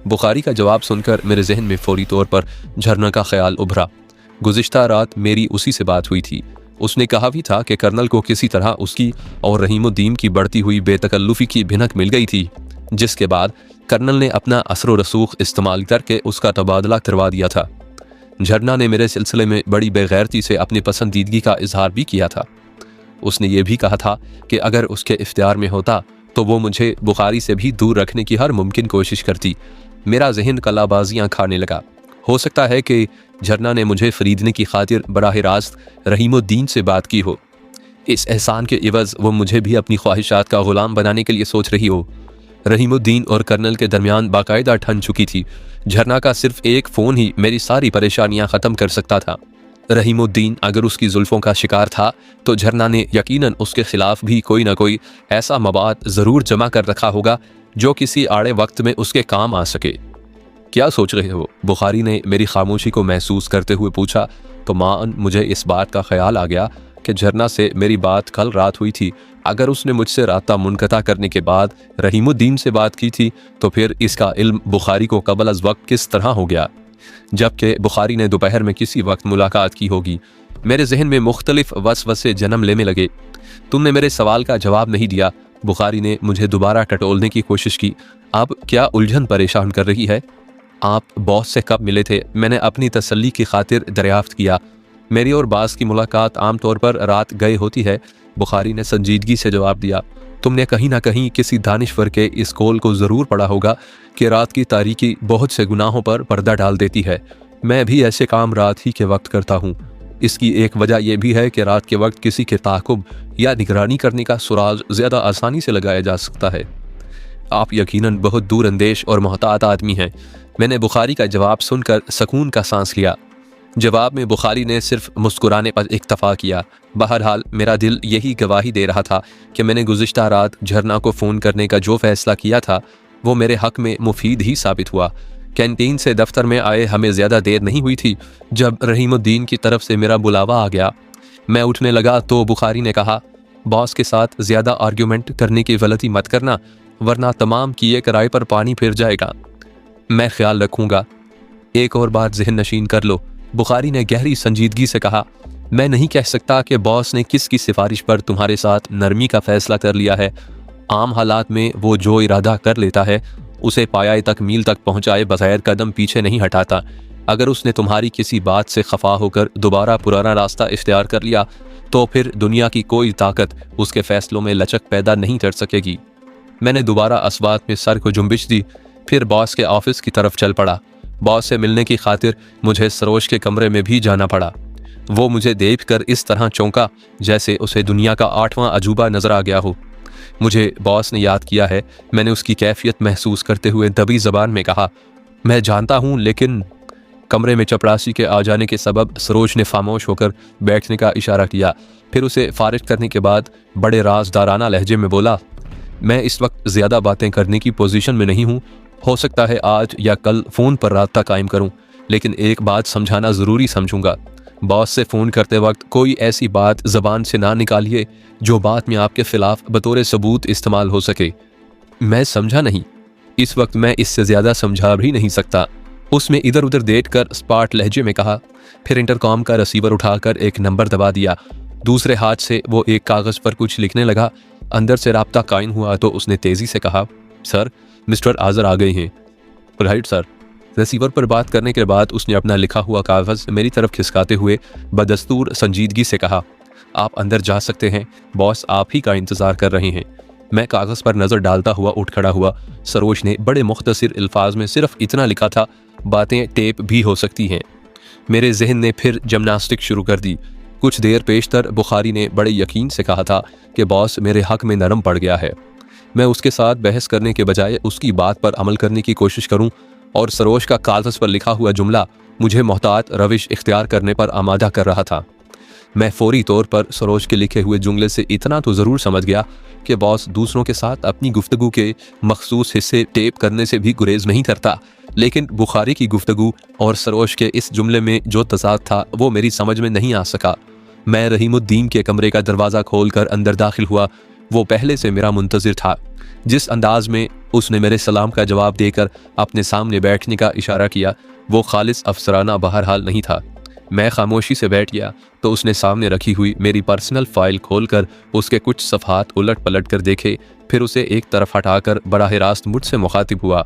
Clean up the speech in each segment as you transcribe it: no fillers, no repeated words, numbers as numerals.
बुखारी का जवाब सुनकर मेरे जहन में फौरी तौर पर झरना का ख्याल उभरा। गुज़िश्ता रात मेरी उसी से बात हुई थी। उसने कहा भी था कि कर्नल को किसी तरह उसकी और रहीमुद्दीन की बढ़ती हुई बेतकल्लुफ़ी की भिनक मिल गई थी, जिसके बाद कर्नल ने अपना असर व रसूख इस्तेमाल करके उसका तबादला करवा दिया था। झरना ने मेरे सिलसिले में बड़ी बेगैरती से अपनी पसंदीदगी का इजहार भी किया था। उसने ये भी कहा था कि अगर उसके इख्तियार में होता तो वो मुझे बुखारी से भी दूर रखने की हर मुमकिन कोशिश करती। मेरा जहन कलाबाजियाँ खाने लगा। हो सकता है कि झरना ने मुझे ख़रीदने की खातिर बराह रास्त रहीमुद्दीन से बात की हो। इस एहसान के इवज़ वो मुझे भी अपनी ख्वाहिशात का ग़ुलाम बनाने के लिए सोच रही हो। रहीमुद्दीन और कर्नल के दरमियान बाकायदा ठन चुकी थी। झरना का सिर्फ एक फ़ोन ही मेरी सारी परेशानियां ख़त्म कर सकता था। रहीमुद्दीन अगर उसकी जुल्फ़ों का शिकार था तो झरना ने यकीनन उसके ख़िलाफ़ भी कोई ना कोई ऐसा मवाद ज़रूर जमा कर रखा होगा जो किसी आड़े वक्त में उसके काम आ सके। क्या सोच रहे हो? बुखारी ने मेरी खामोशी को महसूस करते हुए पूछा तो माअन मुझे इस बात का ख्याल आ गया कि झरना से मेरी बात कल रात हुई थी। अगर उसने मुझसे राब्ता मुनक़ता करने के बाद रहीमुद्दीन से बात की थी तो फिर इसका इल्म बुखारी को कबल अज़ वक्त किस तरह हो गया, जबकि बुखारी ने दोपहर में किसी वक्त मुलाकात की होगी। मेरे जहन में मुख्तलिफ वसवसे जन्म लेने लगे। तुमने मेरे सवाल का जवाब नहीं दिया। बुखारी ने मुझे दोबारा टटोलने की कोशिश की। अब क्या उलझन परेशान कर रही है? आप बॉस से कब मिले थे? मैंने अपनी तसल्ली की खातिर दरियाफ्त किया। मेरी और बास की मुलाकात आमतौर पर रात गए होती है। बुखारी ने संजीदगी से जवाब दिया। तुमने कहीं ना कहीं किसी दानिश्वर के इस कौल को ज़रूर पढ़ा होगा कि रात की तारीकी बहुत से गुनाहों पर पर्दा डाल देती है। मैं भी ऐसे काम रात ही के वक्त करता हूँ। इसकी एक वजह यह भी है कि रात के वक्त किसी के ताक़ुब या निगरानी करने का सुराग ज़्यादा आसानी से लगाया जा सकता है। आप यकीनन बहुत दूर अंदेश और मोहतात आदमी हैं। मैंने बुखारी का जवाब सुनकर सकून का सांस लिया। जवाब में बुखारी ने सिर्फ मुस्कुराने पर इक्तफा किया। बहरहाल मेरा दिल यही गवाही दे रहा था कि मैंने गुज़िश्ता रात झरना को फ़ोन करने का जो फ़ैसला किया था वो मेरे हक़ में मुफीद ही साबित हुआ। कैंटीन से दफ्तर में आए हमें ज़्यादा देर नहीं हुई थी जब रहीमुद्दीन की तरफ से मेरा बुलावा आ गया। मैं उठने लगा तो बुखारी ने कहा, बॉस के साथ ज़्यादा आर्ग्यूमेंट करने की गलती मत करना, वरना तमाम किए किराए पर पानी फिर जाएगा। मैं ख्याल रखूँगा। एक और बात जहन नशीन कर लो। बुखारी ने गहरी संजीदगी से कहा, मैं नहीं कह सकता कि बॉस ने किसकी सिफारिश पर तुम्हारे साथ नरमी का फ़ैसला कर लिया है। आम हालात में वो जो इरादा कर लेता है उसे पाया तकमील तक पहुँचाए बगैर कदम पीछे नहीं हटाता। अगर उसने तुम्हारी किसी बात से खफा होकर दोबारा पुराना रास्ता इख्तियार कर लिया तो फिर दुनिया की कोई ताकत उसके फ़ैसलों में लचक पैदा नहीं कर सकेगी। मैंने दोबारा अस्वात में सर को जुम्बिश दी, फिर बॉस के ऑफिस की तरफ चल पड़ा। बॉस से मिलने की खातिर मुझे सरोज के कमरे में भी जाना पड़ा। वो मुझे देखकर इस तरह चौंका जैसे उसे दुनिया का 8वां अजूबा नजर आ गया हो। मुझे बॉस ने याद किया है। मैंने उसकी कैफियत महसूस करते हुए दबी ज़बान में कहा, मैं जानता हूँ, लेकिन कमरे में चपरासी के आ जाने के सबब सरोज ने खामोश होकर बैठने का इशारा किया। फिर उसे फारिग करने के बाद बड़े राजदाराना लहजे में बोला, मैं इस वक्त ज़्यादा बातें करने की पोजीशन में नहीं हूँ। हो सकता है आज या कल फ़ोन पर राब्ता कायम करूँ, लेकिन एक बात समझाना ज़रूरी समझूंगा। बॉस से फ़ोन करते वक्त कोई ऐसी बात ज़बान से ना निकालिए जो बाद में आपके ख़िलाफ़ बतौर सबूत इस्तेमाल हो सके। मैं समझा नहीं। इस वक्त मैं इससे ज़्यादा समझा भी नहीं सकता। उसमें इधर उधर देख कर स्पाट लहजे में कहा। फिर इंटरकॉम का रिसीवर उठाकर एक नंबर दबा दिया। दूसरे हाथ से वो एक कागज़ पर कुछ लिखने लगा। अंदर से राब्ता कायम हुआ तो उसने तेज़ी से कहा, सर, मिस्टर आज़र आ गए हैं। Right sir. रिसीवर पर बात करने के बाद उसने अपना लिखा हुआ कागज़ मेरी तरफ खिसकाते हुए बदस्तूर संजीदगी से कहा, आप अंदर जा सकते हैं, बॉस आप ही का इंतज़ार कर रहे हैं। मैं कागज़ पर नज़र डालता हुआ उठ खड़ा हुआ। सरोज ने बड़े मुख्तसर अल्फाज में सिर्फ इतना लिखा था, बातें टेप भी हो सकती हैं। मेरे जहन ने फिर जिमनास्टिक शुरू कर दी। कुछ देर पेशतर बुखारी ने बड़े यकीन से कहा था कि बॉस मेरे हक़ में नरम पड़ गया है। मैं उसके साथ बहस करने के बजाय उसकी बात पर अमल करने की कोशिश करूं और सरोज का कागज़ पर लिखा हुआ जुमला मुझे मोहतात रविश इख्तियार करने पर आमादा कर रहा था। मैं फौरी तौर पर सरोज के लिखे हुए जुमले से इतना तो ज़रूर समझ गया कि बॉस दूसरों के साथ अपनी गुफ्तगू के मखसूस हिस्से टेप करने से भी गुरेज नहीं करता, लेकिन बुखारी की गुफ्तगू और सरोज के इस जुमले में जो तज़ाद था वो मेरी समझ में नहीं आ सका। मैं रहीमुद्दीन के कमरे का दरवाज़ा खोलकर अंदर दाखिल हुआ। वो पहले से मेरा मुंतज़िर था। जिस अंदाज में उसने मेरे सलाम का जवाब देकर अपने सामने बैठने का इशारा किया। वो खालिस अफसराना बहरहाल नहीं था। मैं खामोशी से बैठ गया तो उसने सामने रखी हुई मेरी पर्सनल फाइल खोलकर उसके कुछ सफ़हात उलट पलट कर देखे, फिर उसे एक तरफ हटाकर बराह रास्त मुझसे मुखातिब हुआ।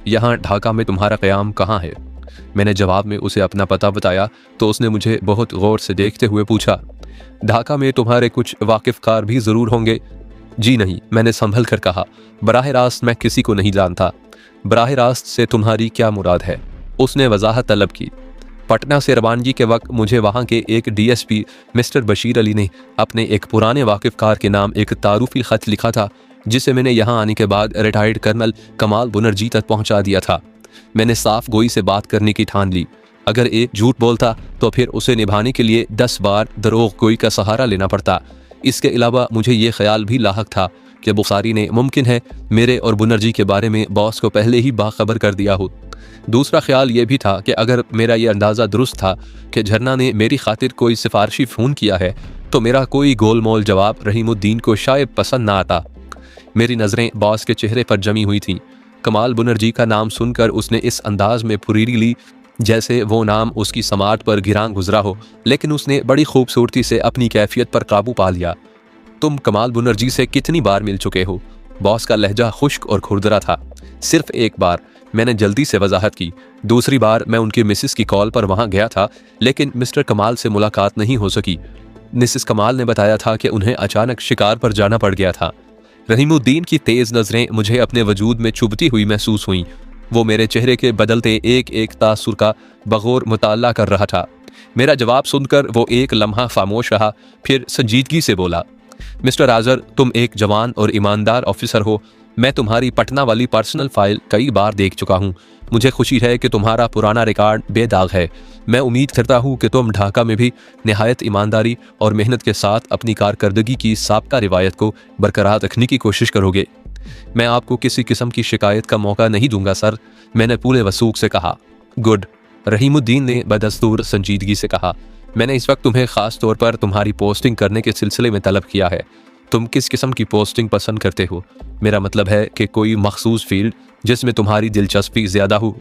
यहाँ ढाका में तुम्हारा क़याम कहाँ है? मैंने जवाब में उसे अपना पता बताया तो उसने मुझे बहुत गौर से देखते हुए पूछा, ढाका में तुम्हारे कुछ वाकिफ़कार भी ज़रूर होंगे? जी नहीं, मैंने संभल कर कहा, बराह रास्त मैं किसी को नहीं जानता। बराह रास्त से तुम्हारी क्या मुराद है? उसने वजाहत तलब की। पटना से रवानगी के वक्त मुझे वहाँ के एक DSP मिस्टर बशीर अली ने अपने एक पुराने वाकिफ़कार के नाम एक तारुफ़ी ख़त लिखा था, जिसे मैंने यहाँ आने के बाद रिटायर्ड कर्नल कमाल बनर्जी तक पहुँचा दिया था। मैंने साफ गोई से बात करने की ठान ली। अगर एक झूठ बोलता तो फिर उसे निभाने के लिए 10 बार दरोग गोई का सहारा लेना पड़ता। इसके अलावा मुझे ये ख्याल भी लाहक था कि बुखारी ने मुमकिन है मेरे और बनर्जी के बारे में बॉस को पहले ही बाखबर कर दिया हो। दूसरा ख्याल ये भी था कि अगर मेरा ये अंदाज़ा दुरुस्त था कि झरना ने मेरी खातिर कोई सिफारशी फ़ोन किया है तो मेरा कोई गोलमोल जवाब रहीमुद्दीन को शायद पसंद ना आता। मेरी नज़रें बॉस के चेहरे पर जमी हुई थीं। कमाल बनर्जी का नाम सुनकर उसने इस अंदाज में फुरीरी ली जैसे वो नाम उसकी समात पर गिरां गुजरा हो, लेकिन उसने बड़ी खूबसूरती से अपनी कैफियत पर काबू पा लिया। तुम कमाल बनर्जी से कितनी बार मिल चुके हो? बॉस का लहजा खुश्क और खुरदरा था। सिर्फ एक बार, मैंने जल्दी से वजाहत की। दूसरी बार मैं उनकी मिसिस की कॉल पर वहाँ गया था, लेकिन मिस्टर कमाल से मुलाकात नहीं हो सकी। मिसिस कमाल ने बताया था कि उन्हें अचानक शिकार पर जाना पड़ गया था। रहीमुद्दीन की तेज़ नज़रें मुझे अपने वजूद में चुभती हुई महसूस हुईं। वो मेरे चेहरे के बदलते एक एक तासुर का बगौर मुताला कर रहा था। मेरा जवाब सुनकर वो एक लम्हा खामोश रहा, फिर संजीदगी से बोला, मिस्टर आज़र, तुम एक जवान और ईमानदार ऑफिसर हो। मैं तुम्हारी पटना वाली पर्सनल फाइल कई बार देख चुका हूँ। मुझे खुशी है कि तुम्हारा पुराना रिकॉर्ड बेदाग है। मैं उम्मीद करता हूँ कि तुम ढाका में भी निहायत ईमानदारी और मेहनत के साथ अपनी कारकर्दगी की साबका रिवायत को बरकरार रखने की कोशिश करोगे। मैं आपको किसी किस्म की शिकायत का मौका नहीं दूंगा सर, मैंने पूरे वसूख से कहा। गुड, रहीमुद्दीन ने बदस्तूर संजीदगी से कहा। मैंने इस वक्त तुम्हें ख़ास तौर पर तुम्हारी पोस्टिंग करने के सिलसिले में तलब किया है। तुम किस किस्म की पोस्टिंग पसंद करते हो? मेरा मतलब है कि कोई मखसूस फील्ड जिसमें तुम्हारी दिलचस्पी ज़्यादा हो।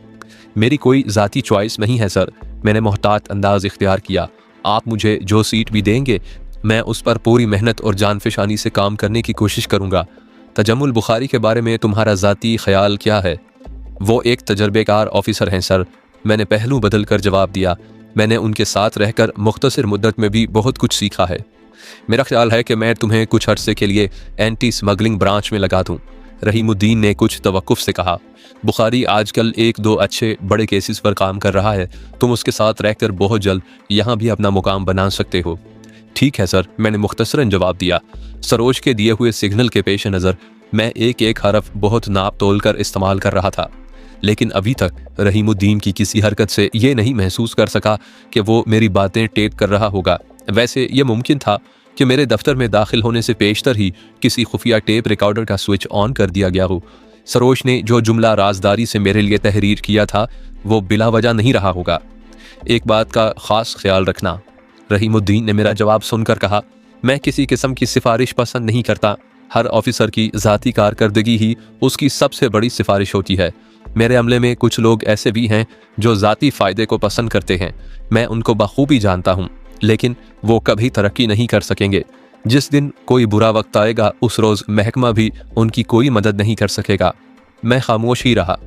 मेरी कोई ज़ाती चॉइस नहीं है सर, मैंने मोहतात अंदाज इख्तियार किया। आप मुझे जो सीट भी देंगे मैं उस पर पूरी मेहनत और जानफिशानी से काम करने की कोशिश करूँगा। तजम्मुल बुखारी के बारे में तुम्हारा ज़ाती ख्याल क्या है? वो एक तजर्बेकार ऑफिसर हैं सर, मैंने पहलू बदल कर जवाब दिया। मैंने उनके साथ रहकर मुख्तसर मुद्दत में भी बहुत कुछ सीखा है। मेरा ख्याल है कि मैं तुम्हें कुछ अरसे के लिए एंटी स्मगलिंग ब्रांच में लगा दूँ, रहीमुद्दीन ने कुछ तवक्कुफ से कहा। बुखारी आजकल 1-2 अच्छे बड़े केसेस पर काम कर रहा है। तुम उसके साथ रहकर बहुत जल्द यहाँ भी अपना मुकाम बना सकते हो। ठीक है सर, मैंने मुख्तसरन जवाब दिया। सरोज के दिए हुए सिग्नल के पेश नज़र मैं एक एक हरफ बहुत नाप तोल कर इस्तेमाल कर रहा था, लेकिन अभी तक रहीमुद्दीन की किसी हरकत से ये नहीं महसूस कर सका कि वो मेरी बातें टेप कर रहा होगा। वैसे ये मुमकिन था कि मेरे दफ्तर में दाखिल होने से पेशतर ही किसी खुफिया टेप रिकॉर्डर का स्विच ऑन कर दिया गया हो। सरोज ने जो जुमला राजदारी से मेरे लिए तहरीर किया था वो बिला वजह नहीं रहा होगा। एक बात का ख़ास ख्याल रखना, रहीमुद्दीन ने मेरा जवाब सुनकर कहा। मैं किसी किस्म की सिफारिश पसंद नहीं करता। हर ऑफिसर की ज़ाती कारकर्दगी ही उसकी सबसे बड़ी सिफारिश होती है। मेरे अमले में कुछ लोग ऐसे भी हैं जो ज़ाती फ़ायदे को पसंद करते हैं। मैं उनको बखूबी जानता हूँ, लेकिन वो कभी तरक्की नहीं कर सकेंगे। जिस दिन कोई बुरा वक्त आएगा उस रोज़ महकमा भी उनकी कोई मदद नहीं कर सकेगा। मैं खामोश ही रहा।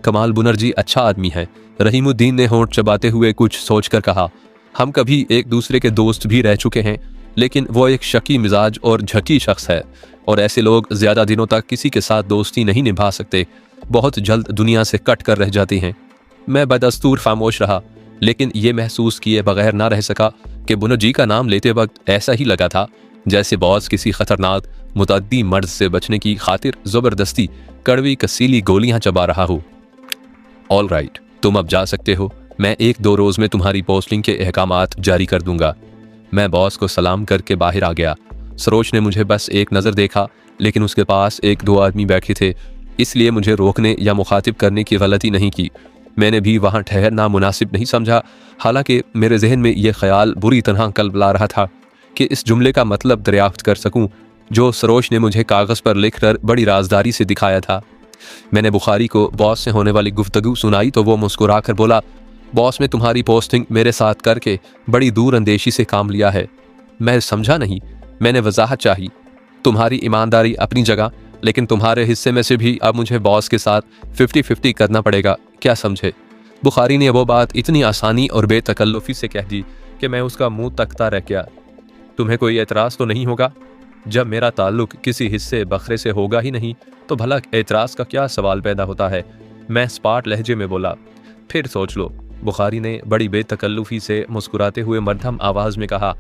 कमाल बनर्जी अच्छा आदमी है, रहीमुद्दीन ने होंठ चबाते हुए कुछ सोचकर कहा। हम कभी एक दूसरे के दोस्त भी रह चुके हैं, लेकिन वो एक शकी मिजाज और झकी शख्स है, और ऐसे लोग ज़्यादा दिनों तक किसी के साथ दोस्ती नहीं निभा सकते, बहुत जल्द दुनिया से कट कर रह जाते हैं। मैं बदस्तूर खामोश रहा, लेकिन ये महसूस किए बगैर ना रह सका कि बनर्जी का नाम लेते वक्त ऐसा ही लगा था जैसे बॉस किसी खतरनाक मुतअद्दी मर्द से बचने की खातिर ज़बरदस्ती कड़वी कसीली गोलियां चबा रहा हो। ऑल राइट, तुम अब जा सकते हो। मैं 1-2 रोज़ में तुम्हारी पोस्टिंग के अहकामात जारी कर दूंगा। मैं बॉस को सलाम करके बाहर आ गया। सरोज ने मुझे बस एक नज़र देखा, लेकिन उसके पास 1-2 आदमी बैठे थे, इसलिए मुझे रोकने या मुखातिब करने की गलती नहीं की। मैंने भी वहाँ ठहरना मुनासिब नहीं समझा, हालांकि मेरे जहन में यह ख्याल बुरी तरह कल्बला रहा था कि इस जुमले का मतलब दरियाफ्त कर सकूं जो सरोज ने मुझे कागज़ पर लिखकर बड़ी राजदारी से दिखाया था। मैंने बुखारी को बॉस से होने वाली गुफ्तगू सुनाई तो वो मुस्कुरा कर बोला, बॉस ने तुम्हारी पोस्टिंग मेरे साथ करके बड़ी दूर अंदेशी से काम लिया है। मैं समझा नहीं। मैंने वजाहत चाही। तुम्हारी ईमानदारी अपनी जगह, लेकिन तुम्हारे हिस्से में से भी अब मुझे बॉस के साथ 50-50 करना पड़ेगा, क्या समझे? बुखारी ने वो बात इतनी आसानी और बेतकल्लुफ़ी से कह दी कि मैं उसका मुंह तकता रह गया। तुम्हें कोई एतराज़ तो नहीं होगा? जब मेरा ताल्लुक किसी हिस्से बखरे से होगा ही नहीं तो भला एतराज़ का क्या सवाल पैदा होता है? मैं स्पाट लहजे में बोला। फिर सोच लो। बुखारी ने बड़ी बेतकल्लुफ़ी से मुस्कुराते हुए मध्यम आवाज़ में कहा,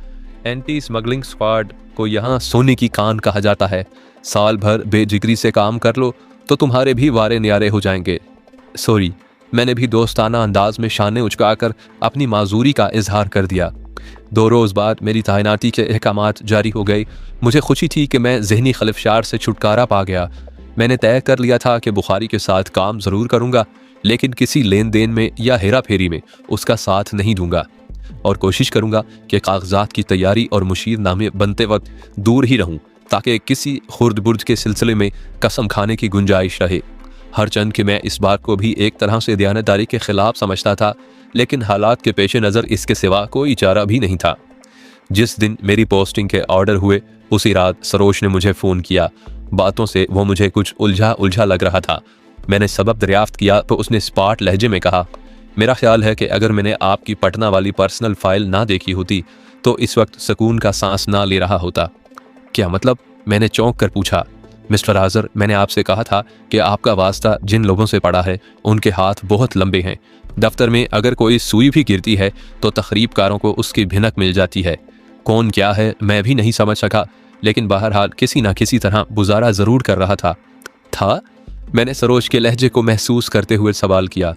एंटी स्मगलिंग स्क्वाड को यहाँ सोने की कान कहा जाता है। साल भर बेजिगरी से काम कर लो तो तुम्हारे भी वारे न्यारे हो जाएंगे। सॉरी। मैंने भी दोस्ताना अंदाज में शाने उचकाकर अपनी माजूरी का इजहार कर दिया। 2 रोज़ बाद मेरी तैनाती के अहकामात जारी हो गए। मुझे खुशी थी कि मैं ज़हनी खलफशार से छुटकारा पा गया। मैंने तय कर लिया था कि बुखारी के साथ काम ज़रूर करूँगा, लेकिन किसी लेन देन में या हेरा फेरी में उसका साथ नहीं दूंगा और कोशिश करूँगा कि कागजात की तैयारी और मुशीरनामे बनते वक्त दूर ही रहूँ, ताकि किसी खुर्द बुर्द के सिलसिले में कसम खाने की गुंजाइश रहे। हरचंद कि मैं इस बात को भी एक तरह से दयानतदारी के खिलाफ समझता था, लेकिन हालात के पेश नज़र इसके सिवा कोई चारा भी नहीं था। जिस दिन मेरी पोस्टिंग के ऑर्डर हुए उसी रात सरोज ने मुझे फ़ोन किया। बातों से वो मुझे कुछ उलझा उलझा लग रहा था। मैंने सबब दरियाफ्त किया तो उसने स्पाट लहजे में कहा, मेरा ख्याल है कि अगर मैंने आपकी पटना वाली पर्सनल फाइल ना देखी होती तो इस वक्त सुकून का सांस ना ले रहा होता। क्या मतलब? मैंने चौंक कर पूछा। मिस्टर आज़र, मैंने आपसे कहा था कि आपका वास्ता जिन लोगों से पड़ा है उनके हाथ बहुत लंबे हैं। दफ्तर में अगर कोई सुई भी गिरती है तो तखरीबकारों को उसकी भिनक मिल जाती है। कौन क्या है मैं भी नहीं समझ सका, लेकिन बहरहाल किसी न किसी तरह गुजारा ज़रूर कर रहा था। मैंने सरोज के लहजे को महसूस करते हुए सवाल किया।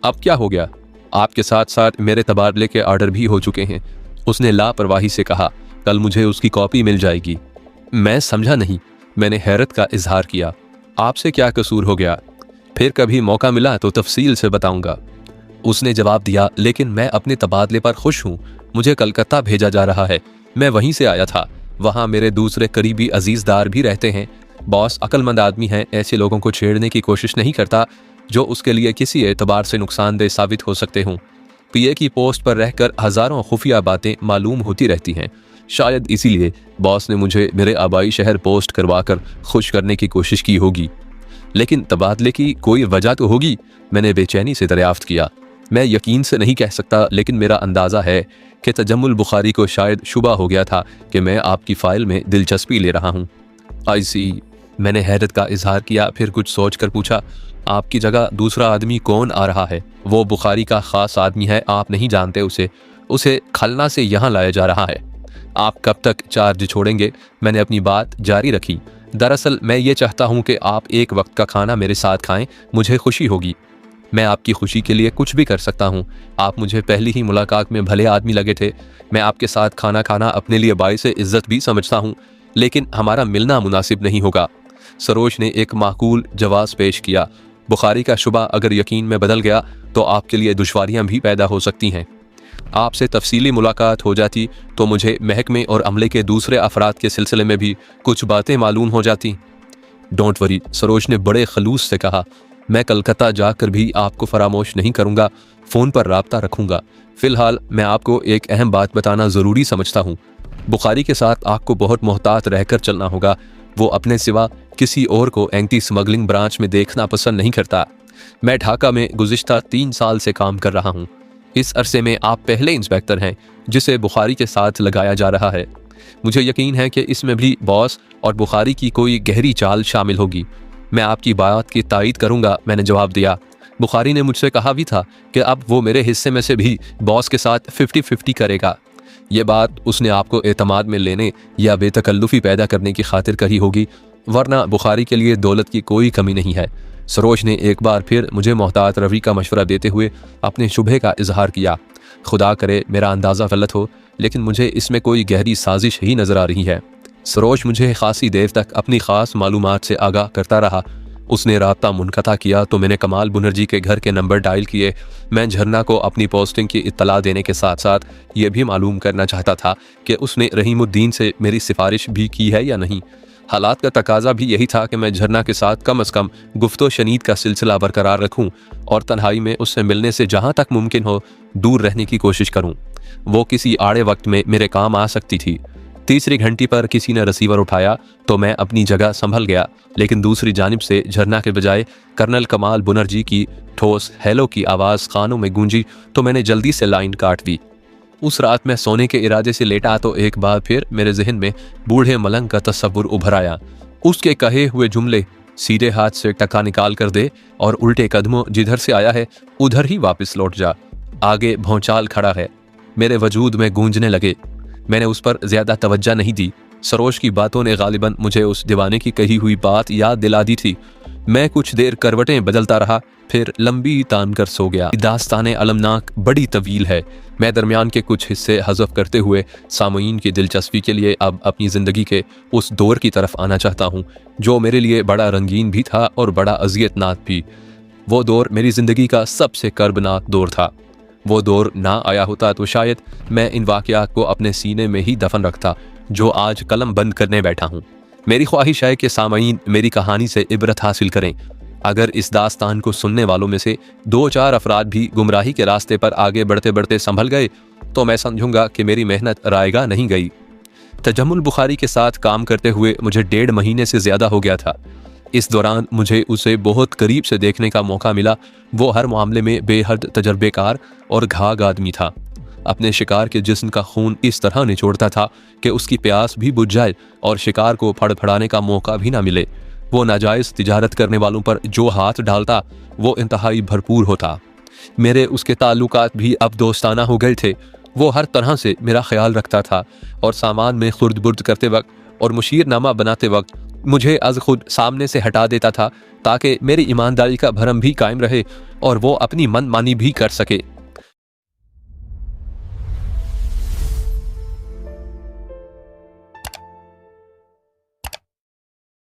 अब क्या हो गया? आपके साथ साथ मेरे तबादले के ऑर्डर भी हो चुके हैं। उसने लापरवाही से कहा, कल मुझे उसकी कॉपी मिल जाएगी। मैं समझा नहीं। मैंने हैरत का इजहार किया। आपसे क्या कसूर हो गया? फिर कभी मौका मिला तो तफसील से बताऊंगा। उसने जवाब दिया, लेकिन मैं अपने तबादले पर खुश हूँ। मुझे कलकत्ता भेजा जा रहा है। मैं वहीं से आया था। वहाँ मेरे दूसरे करीबी अजीज़दार भी रहते हैं। बॉस अक्लमंद आदमी है, ऐसे लोगों को छेड़ने की कोशिश नहीं करता जो उसके लिए किसी एतबार से नुकसानदेह साबित हो सकते हों। पीए की पोस्ट पर रहकर हज़ारों खुफिया बातें मालूम होती रहती हैं। शायद इसीलिए बॉस ने मुझे मेरे आबाई शहर पोस्ट करवाकर खुश करने की कोशिश की होगी। लेकिन तबादले की कोई वजह तो होगी। मैंने बेचैनी से दरियाफ्त किया। मैं यकीन से नहीं कह सकता, लेकिन मेरा अंदाज़ा है कि तजम्मुल बुखारी को शायद शुबा हो गया था कि मैं आपकी फ़ाइल में दिलचस्पी ले रहा हूँ। आई सी। मैंने हैरत का इजहार किया, फिर कुछ सोच कर पूछा, आपकी जगह दूसरा आदमी कौन आ रहा है? वो बुखारी का ख़ास आदमी है, आप नहीं जानते उसे खलना से यहाँ लाया जा रहा है। आप कब तक चार्ज छोड़ेंगे? मैंने अपनी बात जारी रखी। दरअसल मैं ये चाहता हूँ कि आप एक वक्त का खाना मेरे साथ खाएं, मुझे खुशी होगी। मैं आपकी खुशी के लिए कुछ भी कर सकता हूँ। आप मुझे पहली ही मुलाकात में भले आदमी लगे थे। मैं आपके साथ खाना खाना अपने लिए बाइस इज़्ज़त भी समझता हूँ, लेकिन हमारा मिलना मुनासिब नहीं होगा। सरोज ने एक माकूल जवाब पेश किया। बुखारी का शुबा अगर यकीन में बदल गया तो आपके लिए दुश्वारियाँ भी पैदा हो सकती हैं। आपसे तफसीली मुलाकात हो जाती तो मुझे महकमे और अमले के दूसरे अफराद के सिलसिले में भी कुछ बातें मालूम हो जाती। डोंट वरी, सरोज ने बड़े खलूस से कहा। मैं कलकत्ता जाकर भी आपको फरामोश नहीं करूँगा, फ़ोन पर राब्ता रखूँगा। फ़िलहाल मैं आपको एक अहम बात बताना ज़रूरी समझता हूँ। बुखारी के साथ आपको बहुत मोहतात रहकर चलना होगा। वो अपने सिवा किसी और को एंटी स्मगलिंग ब्रांच में देखना पसंद नहीं करता। मैं ढाका में गुज़िश्ता 3 साल से काम कर रहा हूँ। इस अरसे में आप पहले इंस्पेक्टर हैं जिसे बुखारी के साथ लगाया जा रहा है। मुझे यकीन है कि इसमें भी बॉस और बुखारी की कोई गहरी चाल शामिल होगी। मैं आपकी बात की तायीद करूँगा, मैंने जवाब दिया। बुखारी ने मुझसे कहा भी था कि अब वो मेरे हिस्से में से भी बॉस के साथ 50-50 करेगा। ये बात उसने आपको एतमाद में लेने या बेतकल्लुफ़ी पैदा करने की खातिर कही होगी, वरना बुखारी के लिए दौलत की कोई कमी नहीं है। सरोज ने एक बार फिर मुझे मोहतात रवि का मशवरा देते हुए अपने शुबहे का इजहार किया। खुदा करे मेरा अंदाज़ा गलत हो, लेकिन मुझे इसमें कोई गहरी साजिश ही नज़र आ रही है। सरोज मुझे खासी देर तक अपनी ख़ास मालूमात से आगाह करता रहा। उसने राब्ता मुनक़ता किया तो मैंने कमाल बुनर्जी के घर के नंबर डायल किए। मैं झरना को अपनी पोस्टिंग की इत्तला देने के साथ साथ ये भी मालूम करना चाहता था कि उसने रहीमुद्दीन से मेरी सिफारिश भी की है या नहीं। हालात का तकाजा भी यही था कि मैं झरना के साथ कम से कम गुफ्तो शनीद का सिलसिला बरकरार रखूं और तन्हाई में उससे मिलने से जहां तक मुमकिन हो दूर रहने की कोशिश करूं। वो किसी आड़े वक्त में मेरे काम आ सकती थी। तीसरी घंटी पर किसी ने रिसीवर उठाया तो मैं अपनी जगह संभल गया, लेकिन दूसरी जानिब से झरना के बजाय कर्नल कमाल बुनर्जी की ठोस हेलो की आवाज़ कानों में गूंजी तो मैंने जल्दी से लाइन काट दी। उस रात मैं सोने के इरादे से लेटा तो एक बार फिर मेरे जहन में बूढ़े मलंग का तस्वुर उभर आया। उसके कहे हुए जुमले, सीधे हाथ से टका निकाल कर दे और उल्टे कदमों जिधर से आया है उधर ही वापस लौट जा, आगे भौचाल खड़ा है, मेरे वजूद में गूंजने लगे। मैंने उस पर ज्यादा तवज्जो नहीं दी। सरोज की बातों ने गालिबन मुझे उस दीवाने की कही हुई बात याद दिला दी थी। मैं कुछ देर करवटें बदलता रहा, फिर लंबी तान कर सो गया। दास्तान अलमनाक बड़ी तवील है। मैं दरमियान के कुछ हिस्से हज़फ करते हुए सामईन की दिलचस्पी के लिए अब अपनी ज़िंदगी के उस दौर की तरफ आना चाहता हूँ जो मेरे लिए बड़ा रंगीन भी था और बड़ा अज़ियतनाक भी। वो दौर मेरी ज़िंदगी का सबसे कर्बनाक दौर था। वो दौर ना आया होता तो शायद मैं इन वाक़यात को अपने सीने में ही दफन रखता जो आज कलम बंद करने बैठा हूँ। मेरी ख्वाहिश है कि सामईन मेरी कहानी से इबरत हासिल करें। अगर इस दास्तान को सुनने वालों में से 2-4 अफराद भी गुमराही के रास्ते पर आगे बढ़ते बढ़ते संभल गए तो मैं समझूंगा कि मेरी मेहनत रायगा नहीं गई। तजम्मुल बुखारी के साथ काम करते हुए मुझे 1.5 महीने से ज़्यादा हो गया था। इस दौरान मुझे उसे बहुत करीब से देखने का मौका मिला। वो हर मामले में बेहद तजर्बेकार और घाघ आदमी था। अपने शिकार के जिस्म का खून इस तरह निचोड़ता था कि उसकी प्यास भी बुझ जाए और शिकार को फड़फड़ाने का मौका भी ना मिले। वो नाजायज़ तिजारत करने वालों पर जो हाथ डालता वो इंतहाई भरपूर होता। मेरे उसके ताल्लुकात भी अब दोस्ताना हो गए थे। वो हर तरह से मेरा ख्याल रखता था और सामान में खुर्द बुर्द करते वक्त और मुशीरनामा बनाते वक्त मुझे अज खुद सामने से हटा देता था ताकि मेरी ईमानदारी का भरम भी कायम रहे और वो अपनी मनमानी भी कर सके।